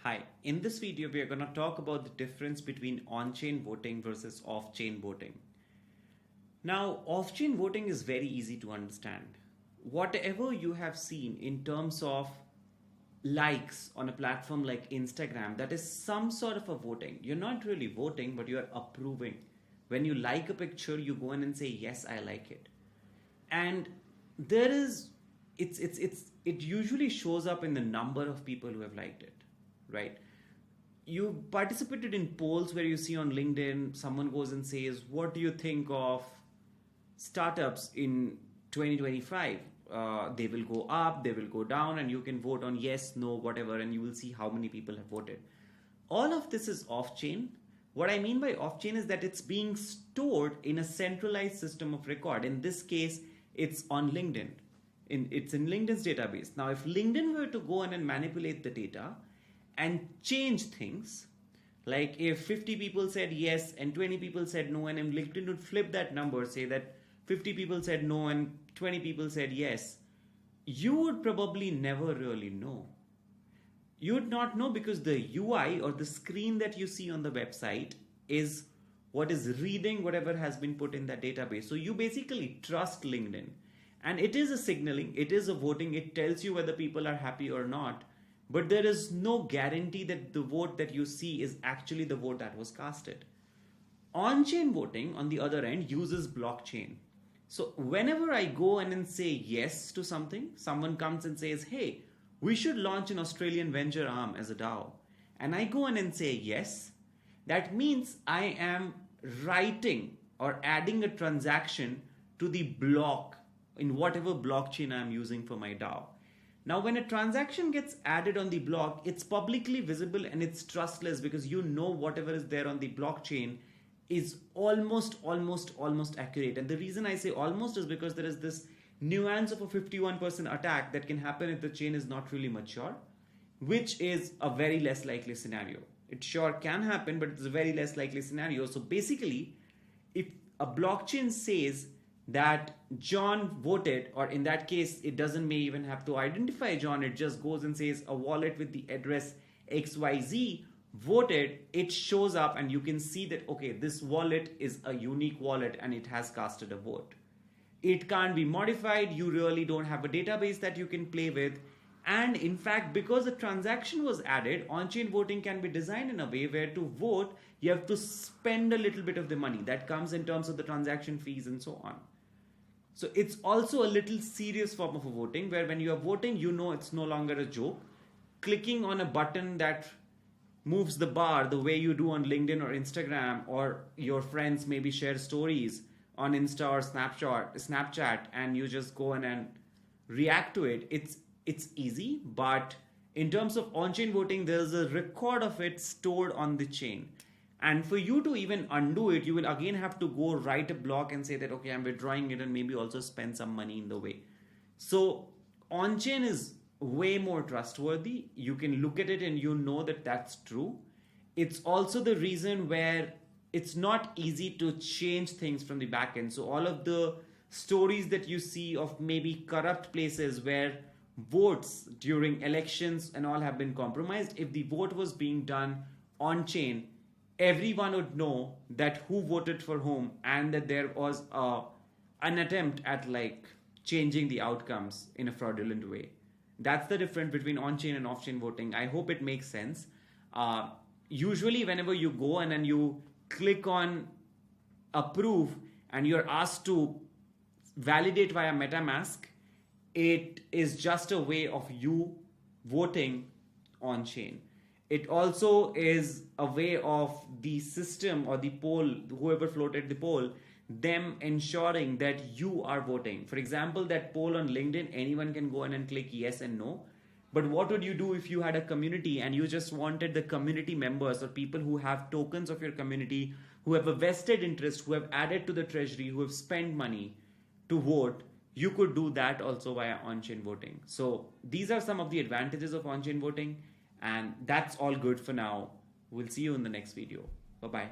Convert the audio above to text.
Hi, in this video we are going to talk about the difference between on-chain voting versus off-chain voting. Now, off-chain voting is very easy to understand. Whatever you have seen in terms of likes on a platform like Instagram, that is some sort of a voting. You're not really voting, but you're approving. When you like a picture, you go in and say, yes, I like it. And there is, it usually shows up in the number of people who have liked it. Right? You participated in polls where you see on LinkedIn, someone goes and says, what do you think of startups in 2025? They will go up, they will go down, and you can vote on yes, no, whatever, and you will see how many people have voted. All of this is off-chain. What I mean by off-chain is that it's being stored in a centralized system of record. In this case, it's on LinkedIn. It's in LinkedIn's database. Now, if LinkedIn were to go in and manipulate the data, and change things, like if 50 people said yes and 20 people said no, and LinkedIn would flip that number, say that 50 people said no and 20 people said yes, you would probably never really know. You would not know because the UI or the screen that you see on the website is what is reading whatever has been put in that database. So you basically trust LinkedIn, and it is a signaling, it is a voting, it tells you whether people are happy or not. But there is no guarantee that the vote that you see is actually the vote that was casted. On-chain voting, on the other end, uses blockchain. So whenever I go in and say yes to something, someone comes and says, hey, we should launch an Australian venture arm as a DAO. And I go in and say yes. That means I am writing or adding a transaction to the block in whatever blockchain I'm using for my DAO. Now, when a transaction gets added on the block, it's publicly visible and it's trustless because you know whatever is there on the blockchain is almost accurate. And the reason I say almost is because there is this nuance of a 51% attack that can happen if the chain is not really mature, which is a very less likely scenario. It sure can happen, but it's a very less likely scenario. So basically, if a blockchain says that John voted, or in that case, it doesn't may even have to identify John, it just goes and says a wallet with the address XYZ voted, it shows up and you can see that, okay, this wallet is a unique wallet and it has casted a vote. It can't be modified, you really don't have a database that you can play with. And in fact, because a transaction was added, on-chain voting can be designed in a way where to vote, you have to spend a little bit of the money. That comes in terms of the transaction fees and so on. So it's also a little serious form of a voting where when you are voting, you know it's no longer a joke. Clicking on a button that moves the bar the way you do on LinkedIn or Instagram, or your friends maybe share stories on Insta or Snapchat, and you just go in and react to it. It's easy, but in terms of on-chain voting, there's a record of it stored on the chain. And for you to even undo it, you will again have to go write a block and say that, okay, I'm withdrawing it, and maybe also spend some money in the way. So on-chain is way more trustworthy. You can look at it and you know that that's true. It's also the reason where it's not easy to change things from the back end. So all of the stories that you see of maybe corrupt places where votes during elections and all have been compromised, if the vote was being done on-chain, everyone would know that who voted for whom and that there was an attempt at like changing the outcomes in a fraudulent way. That's the difference between on-chain and off-chain voting. I hope it makes sense. Usually whenever you go and then you click on approve and you're asked to validate via MetaMask, it is just a way of you voting on-chain. It also is a way of the system or the poll, whoever floated the poll, them ensuring that you are voting. For example, that poll on LinkedIn, anyone can go in and click yes and no. But what would you do if you had a community and you just wanted the community members or people who have tokens of your community, who have a vested interest, who have added to the treasury, who have spent money to vote? You could do that also via on-chain voting. So these are some of the advantages of on-chain voting. And that's all good for now. We'll see you in the next video. Bye-bye.